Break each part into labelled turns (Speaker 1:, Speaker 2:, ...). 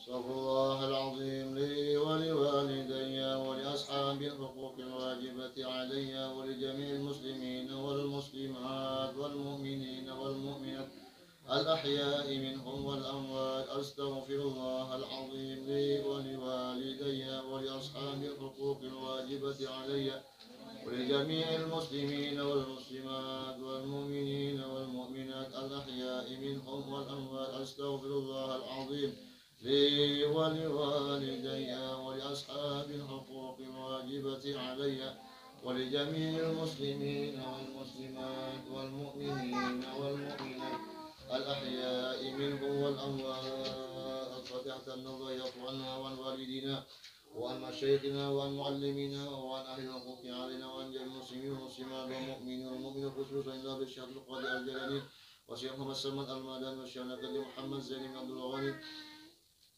Speaker 1: استغفر الله العظيم لي ولوالدي ولأصحاب الحقوق الواجبة علي ولجميع المسلمين والمسلمات والمؤمنين والمؤمنات الأحياء منهم والأموات. أستغفر الله العظيم لي ولوالدي ولأصحاب الحقوق الواجبة علي ولجميع المسلمين والمسلمات والمؤمنين والمؤمنات الأحياء منهم والأموات. أستغفر الله العظيم لي ولوالدي ولأصحاب الحقوق الواجبة علي ولجميع المسلمين والمسلمات والمؤمنين والمؤمنات الأحياء منهم والأموات. الفاتحة النظر عنا وعن والدينا وعن مشايخنا وعن معلمينا وعن أهل الحقوق علينا وعن جميع المسلمين والمسلمات والمؤمنين والمؤمنات خصوصا إلا بالشهر القاضي الجلالين وشيخ محمد سلمان المدان والشيخ نقدي محمد زين بن عبد الغني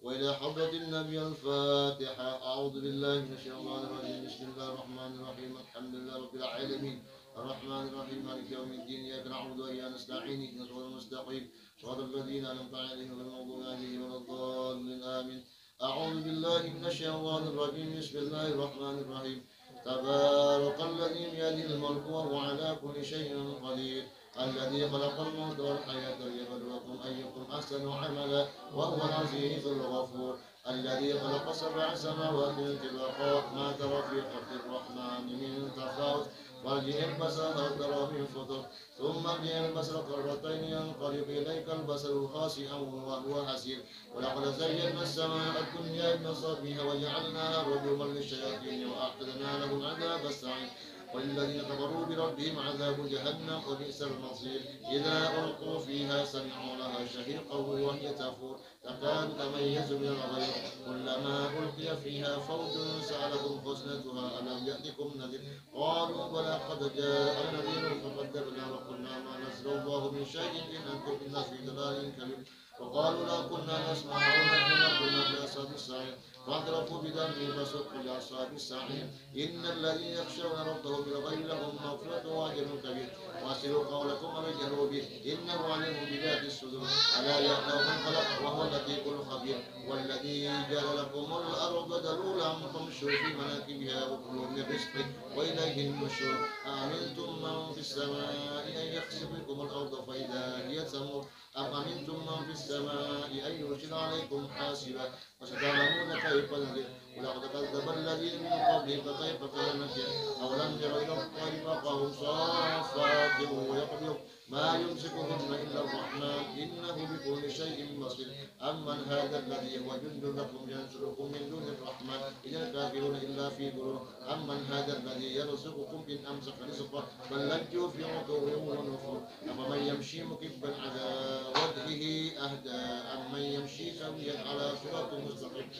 Speaker 1: وإلى حضرة النبي الفاتحة. أعوذ بالله من الشيطان الرجيم. بسم الله الرحمن الرحيم. الحمد لله رب العالمين الرحمن الرحيم مالك يوم الدين. إياك نعبد وإياك نستعين اهدنا الصراط المستقيم صراط الذين أنعمت عليهم غير المغضوب عليهم ولا الضالين آمين. أعوذ بالله من الشيطان الرجيم. بسم الله الرحمن الرحيم. تبارك الذي بيده الملك وهو على كل شيء قدير الذي خلق الموت والحياة ليبلوكم أيكم أحسن عملا وهو العزيز الغفور الذي خلق سبع سماوات طباقا ما ترى في خلق الرحمن من تفاوت فارجع البصر هل ترى من فطر ثم ارجع البصر كرتين ينقلب إليك البصر خاسئا وهو حسير ولقد زينا السماء الدنيا بمصابيح وجعلناها رجوما للشياطين وأعتدنا لهم عذاب السعير والذين كفروا بربهم عذاب جهنم وبئس المصير إذا ألقوا فيها سمعوا لها شهيقا وهي تفور تكاد تميز من الغيظ كلما ألقي فيها فوج سألهم خزنتها ألم يأتكم نذير قالوا بلى قد جاء نذير فكذبنا وقلنا ما نزل الله من شيء إن أنتم إلا في ضلال كبير وقالوا لو كنا نسمع أو نعقل كنا لأصحاب السعير فاعترفوا بذنبهم فسوقوا لأصحاب السعير إن الذين يخشون ربهم بالغيب لهم مغفرة وأجر كبير وأسروا قولكم أو اجهروا به إنه عليم بذات الصدور ألا يعلم من خلق وهو اللطيف الخبير والذي جعل لكم الأرض ذلولا فامشوا في مناكبها وكلوا من رزقه وإليه النشور أأمنتم من في السماء أن يخسف بكم الأرض فإذا هي تمور أم أمنتم من في السماء أن يرسل عليكم حاسبا وستعلمون كيف نذير ولقد كذب الذين من قبلهم فكيف كان نكير أولم يروا إلى الطير فوقهم صافات ويقبض ما يمسكهن إلا الرحمن إنه بكل شيء بصير أمن هذا الذي هو جند لكم ينصركم من دون الرحمن إن الكافرون إلا في غرور أمن هذا الذي يرزقكم إن أمسك رزقه بل لجوا في عتو ونفور أفمن يمشي مكبا على وجهه أهدى أمن يمشي سويا على صراط مستقيم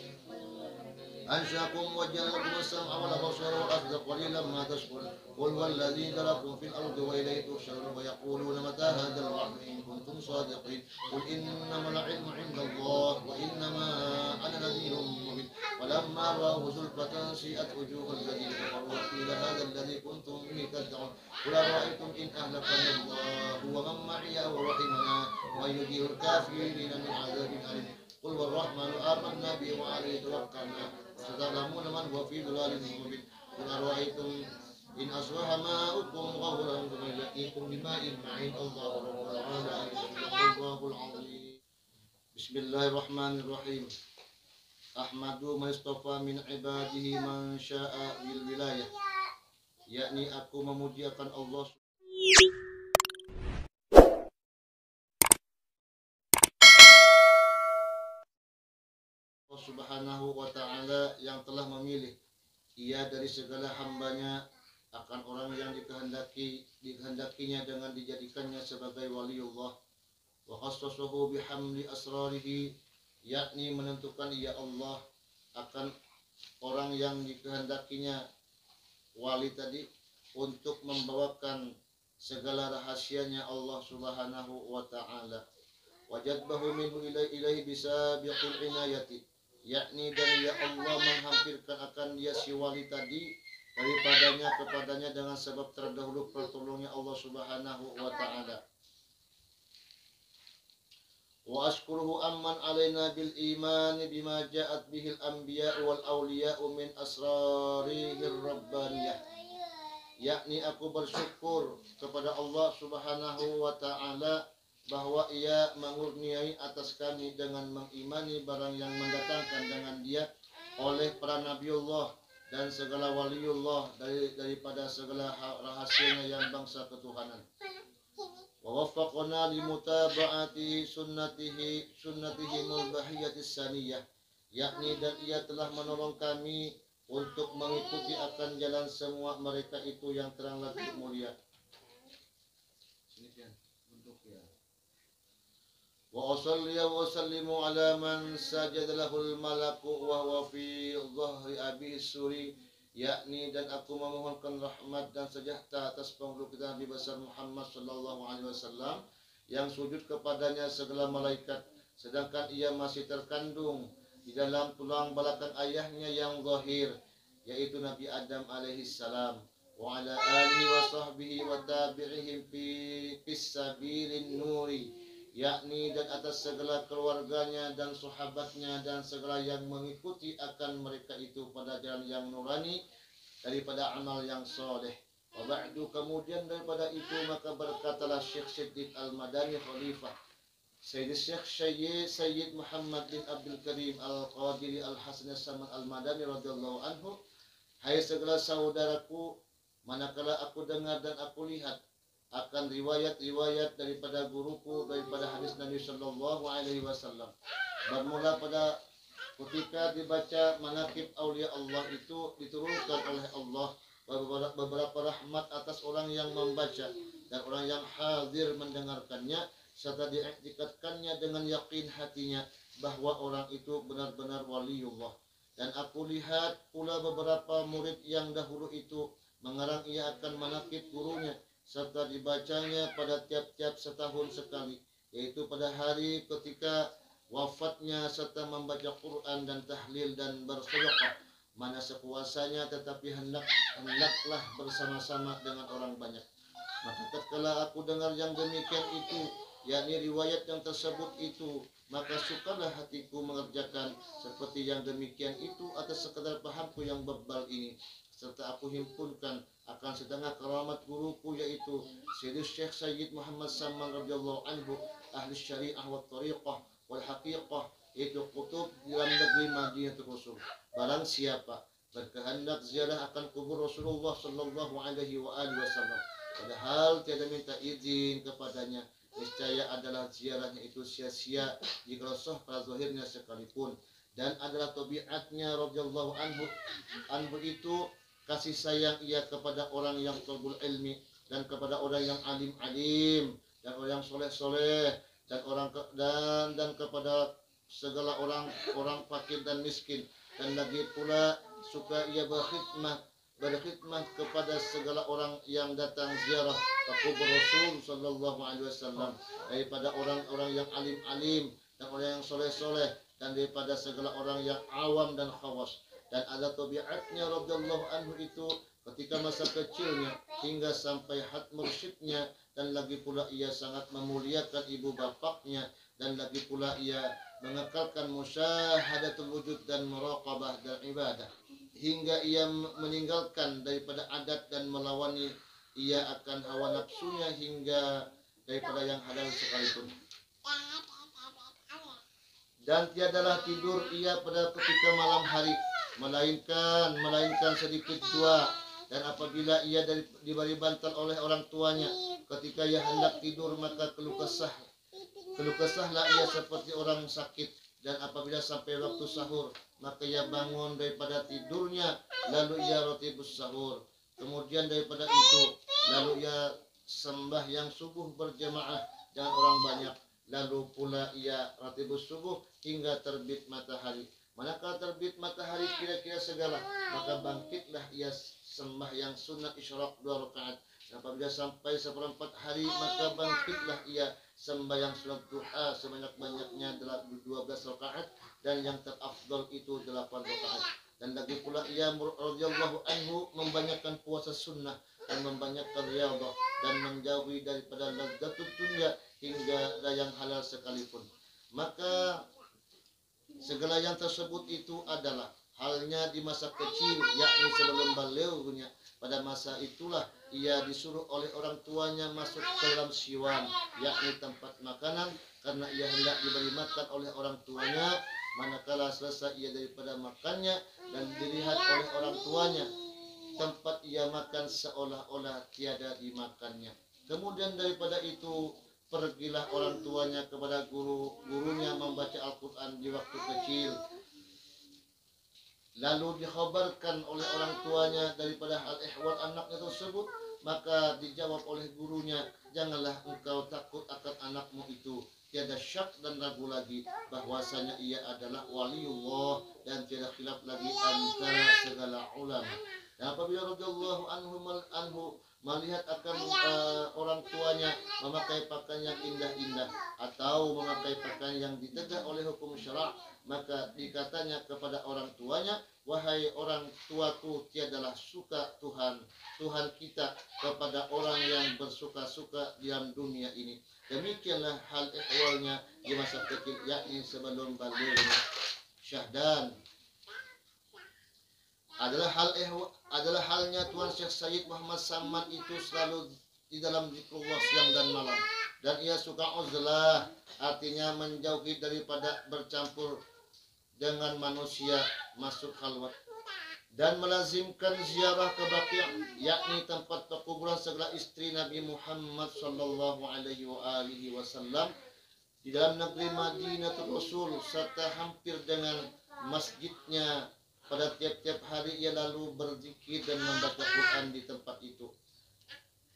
Speaker 1: أنشأكم وجعل لكم السمع والأبصار والأفئدة قليلا ما تشكرون قل والذي ذرأكم في الأرض وإليه تحشرون ويقولون متى هذا الوعد إن كنتم صادقين قل إنما العلم عند الله وإنما أنا نذير مبين ولما رأوه زلفة سيئت وجوه الذين كفروا وقيل هذا الذي كنتم به تدعون قل أرأيتم إن أهلكنا الله ومن معي أو رحمنا ومن يجير الكافرين من عذاب أليم قل والرحمن آمنا به وعليه توكلنا وستعلمون من هو في ضلال مبين قل أرأيتم إن أصبح ماؤكم غورا فمن يأتيكم بماء معين الله رب العالمين الله العظيم. بسم الله الرحمن الرحيم. أحمد من اصطفى من عباده من شاء بالولاية yakni aku memuji akan Allah Subhanahu wa ta'ala yang telah memilih ia dari segala hambanya akan orang yang dikehendakinya dengan dijadikannya sebagai waliullah wa khassasahu bihamli asrarihi yakni menentukan ia Allah akan orang yang dikehendakinya wali tadi untuk membawakan segala rahasianya Allah Subhanahu wa ta'ala wajadbahu minhu ilaihi bisabiqil inayati yakni dari ya Allah menghampirkan akan dia si wali tadi daripadanya kepadanya dengan sebab terdahulu pertolongnya Allah Subhanahu wa ta'ala wa ashkuruhu amman alaina bil iman bima ja'at bihil anbiya wal awliya min asrarihir rabbaniyah. Yakni aku bersyukur kepada Allah Subhanahu wa taala bahwa ia mengurniai atas kami dengan mengimani barang yang mendatangkan dengan dia oleh para nabiullah dan segala waliullah daripada segala rahasianya yang bangsa ketuhanan. Wa waffaqna li mutaba'ati sunnatihi mulbahiyatis saniyah, yakni dan ia telah menolong kami untuk mengikuti akan jalan semua mereka itu yang terang lagi mulia. Wa usalli wa sallimu ala man sajada lahul malaku wa huwa fi dhahri abihi suri, yakni dan aku memohonkan rahmat dan sejahtera atas penghulu kita Nabi besar Muhammad sallallahu alaihi wasallam yang sujud kepadanya segala malaikat sedangkan ia masih terkandung di dalam tulang belakang ayahnya yang zahir, yaitu Nabi Adam alaihi salam, wa ala alihi wa sahbihi wa tabi'ihim fi sabilin nuri, yakni dan atas segala keluarganya dan sahabatnya dan segala yang mengikuti akan mereka itu pada jalan yang nurani daripada amal yang soleh. Wa ba'du, kemudian daripada itu maka berkatalah Syekh Siddiq Al-Madani Khalifah Sayyid Muhammad bin Abdul Karim Al-Qadiri Al-Hasan As-Saman Al-Madani radhiyallahu anhu, hai segala saudaraku, manakala aku dengar dan aku lihat akan riwayat-riwayat daripada guruku daripada hadis Nabi sallallahu alaihi wasallam, bermula pada ketika dibaca manaqib aulia Allah itu diturunkan oleh Allah beberapa rahmat atas orang yang membaca dan orang yang hadir mendengarkannya, serta diiktikadkannya dengan yakin hatinya bahwa orang itu benar-benar waliullah. Dan aku lihat pula beberapa murid yang dahulu itu mengarang ia akan manaqib gurunya, serta dibacanya pada tiap-tiap setahun sekali, yaitu pada hari ketika wafatnya, serta membaca Quran dan tahlil dan bersedekah mana sekuasanya, tetapi hendaklah bersama-sama dengan orang banyak. Maka tatkala aku dengar yang demikian itu, yakni riwayat yang tersebut itu, maka sukalah hatiku mengerjakan seperti yang demikian itu atas sekadar pahamku yang bebal ini, serta aku himpunkan akan setengah keramat guruku, yaitu Syekh Sayyid Muhammad Saman radhiyallahu anhu, ahli syariah wa tariqah wal haqiqah, yaitu kutub dalam negeri Madinatul Rasul. Barang siapa berkehendak ziarah akan kubur Rasulullah sallallahu alaihi wasallam padahal tiada minta izin kepadanya, niscaya adalah ziarahnya itu sia-sia jika sah pada zahirnya sekalipun. Dan adalah tabiatnya radhiyallahu anhu itu kasih sayang ia kepada orang yang thalibul ilmi dan kepada orang yang alim dan orang yang soleh dan orang dan kepada segala orang fakir dan miskin, dan lagi pula suka ia berkhidmat kepada segala orang yang datang ziarah ke kubur Rasul sallallahu alaihi wasallam, daripada orang-orang yang alim dan orang yang soleh dan daripada segala orang yang awam dan khawas. Dan ada tabiatnya radhiyallahu anhu itu ketika masa kecilnya hingga sampai had mursyidnya, dan lagi pula ia sangat memuliakan ibu bapaknya, dan lagi pula ia mengekalkan musyahadatul wujud dan muraqabah dan ibadah hingga ia meninggalkan daripada adat dan melawani ia akan hawa nafsunya hingga daripada yang halal sekalipun. Dan tiadalah tidur ia pada ketika malam hari melainkan sedikit jua, dan apabila ia diberi bantal oleh orang tuanya ketika ia hendak tidur maka keluh kesahlah ia seperti orang sakit. Dan apabila sampai waktu sahur maka ia bangun daripada tidurnya, lalu ia rotibus sahur, kemudian daripada itu lalu ia sembahyang subuh berjamaah dengan orang banyak, lalu pula ia rotibus subuh hingga terbit matahari. Manakala terbit matahari kira-kira segala, maka bangkitlah ia sembahyang sunat isyraq 2 rakaat. Apabila sampai seperempat hari maka bangkitlah ia sembahyang salat duha sebanyak-banyaknya 12 rakaat, dan yang terafdal itu 8 rakaat. Dan lagi pula ia radhiyallahu anhu membanyakkan puasa sunnah dan membanyakkan riyadhah dan menjauhi daripada lazzatud dunya hingga yang halal sekalipun. maka segala yang tersebut itu adalah halnya di masa kecil, yakni sebelum balignya. Pada masa itulah ia disuruh oleh orang tuanya masuk ke dalam siwan, yakni tempat makanan, karena ia hendak diberi makan oleh orang tuanya. Manakala selesai ia daripada makannya dan dilihat oleh orang tuanya, tempat ia makan seolah-olah tiada dimakannya. Kemudian daripada itu pergilah orang tuanya kepada gurunya membaca Al-Quran di waktu kecil. Lalu dikhabarkan oleh orang tuanya daripada hal ihwal anaknya tersebut, maka dijawab oleh gurunya, janganlah engkau takut akan anakmu itu. Tiada syak dan ragu lagi bahwasanya ia adalah waliullah dan tiada khilaf lagi antara segala ulama. Dan apabila radhiyallahu anhu melihat akan orang tuanya memakai pakaian yang indah-indah atau memakai pakaian yang ditegak oleh hukum syara', maka dikatanya kepada orang tuanya, wahai orang tuaku, tiadalah suka Tuhan kita kepada orang yang bersuka-suka di dalam dunia ini. Demikianlah hal ihwalnya di masa kecil, yakni sebelum balignya. Syahdan adalah halnya Tuan Syekh Sayyid Muhammad Saman itu selalu di dalam zikrullah siang dan malam, dan ia suka uzlah, artinya menjauhi daripada bercampur dengan manusia, masuk khalwat, dan melazimkan ziarah ke Baqi', yakni tempat perkuburan segala istri Nabi Muhammad sallallahu alaihi wasallam di dalam negeri Madinatul Rasul, serta hampir dengan masjidnya. Pada tiap-tiap hari ia lalu berzikir dan membaca Quran di tempat itu.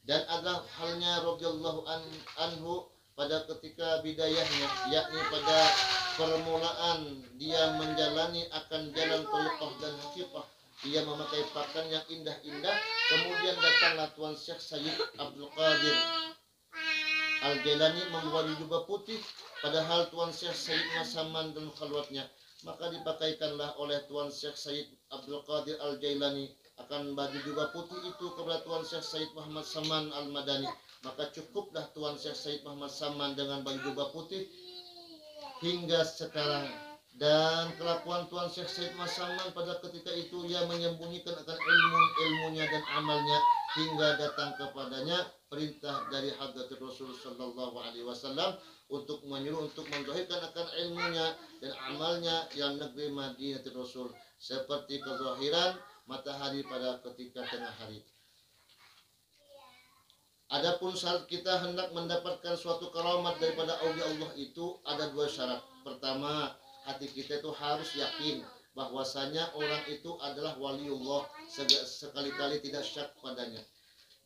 Speaker 1: Dan adalah halnya radhiyallahu anhu pada ketika bidayahnya, yakni pada permulaan dia menjalani akan jalan thariqah dan haqiqah. Ia memakai pakaian yang indah-indah. Kemudian datanglah Tuan Syekh Sayyid Abdul Qadir Al-Jailani membawa jubah putih, padahal Tuan Syekh Sayyid Masaman dan khalwatnya. Maka dipakaikanlah oleh Tuan Syekh Sayyid Abdul Qadir Al-Jailani akan baju jubah putih itu kepada Tuan Syekh Sayyid Muhammad Saman Al-Madani. Maka cukuplah Tuan Syekh Sayyid Muhammad Saman dengan baju jubah putih hingga sekarang. Dan kelakuan Tuan Syekh Sayyid Muhammad Saman pada ketika itu, ia menyembunyikan akan ilmunya dan amalnya hingga datang kepadanya perintah dari Hadratul Rasul sallallahu alaihi wasallam untuk menyuruh untuk menzahirkan akan ilmunya dan amalnya yang negeri Madinatul Rasul, seperti kezahiran matahari pada ketika tengah hari. Adapun saat kita hendak mendapatkan suatu karamat daripada aulia Allah itu ada dua syarat. Pertama, hati kita itu harus yakin bahwasanya orang itu adalah waliullah, sekali-kali tidak syak padanya.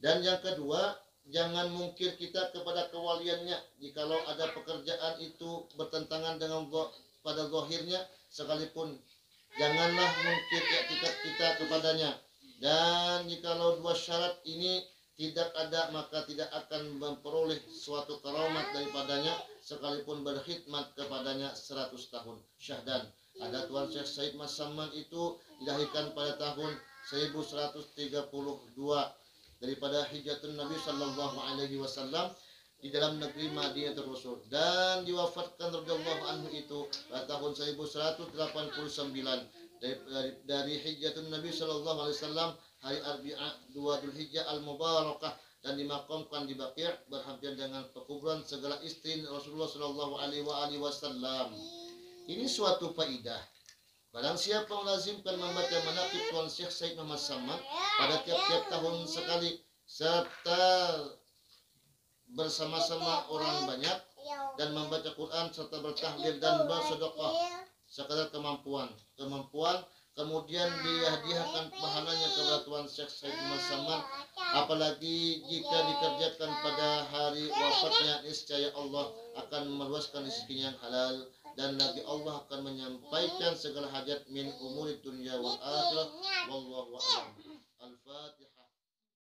Speaker 1: Dan yang kedua, jangan mungkir kita kepada kewaliannya jikalau ada pekerjaan itu bertentangan dengan pada zahirnya sekalipun, janganlah mungkir i'tikad kita kepadanya. Dan jikalau dua syarat ini tidak ada, maka tidak akan memperoleh suatu karamat daripadanya sekalipun berkhidmat kepadanya 100 tahun. Syahdan, ada Tuan Syekh Sayyid Masaman itu dilahirkan pada tahun 1132 daripada hijratun Nabi sallallahu alaihi wasallam di dalam negeri Madinatul Rasul, dan diwafatkan radhiyallahu anhu itu pada tahun 1189 dari hijratun Nabi sallallahu alaihi wasallam hari Arbi'ah 2 Dzulhijjah al-Mubarakah, dan dimakamkan di Baqi' berhampiran dengan perkuburan segala istri Rasulullah sallallahu alaihi wasallam. Ini suatu faidah. Barang siapa melazimkan membaca manaqib Tuan Syekh Sayyid Muhammad Saman pada tiap-tiap tahun sekali, serta bersama-sama orang banyak dan membaca Quran serta bertahlil dan bersedekah sekadar kemampuan, kemudian dihadiahkan pahalanya kepada Tuan Syekh Sayyid Muhammad Saman, apalagi jika dikerjakan pada hari wafatnya, niscaya Allah akan meluaskan rezekinya yang halal, dan lagi Allah akan menyampaikan segala hajat min umuri dunya wal akhirah. Wallahu a'lam.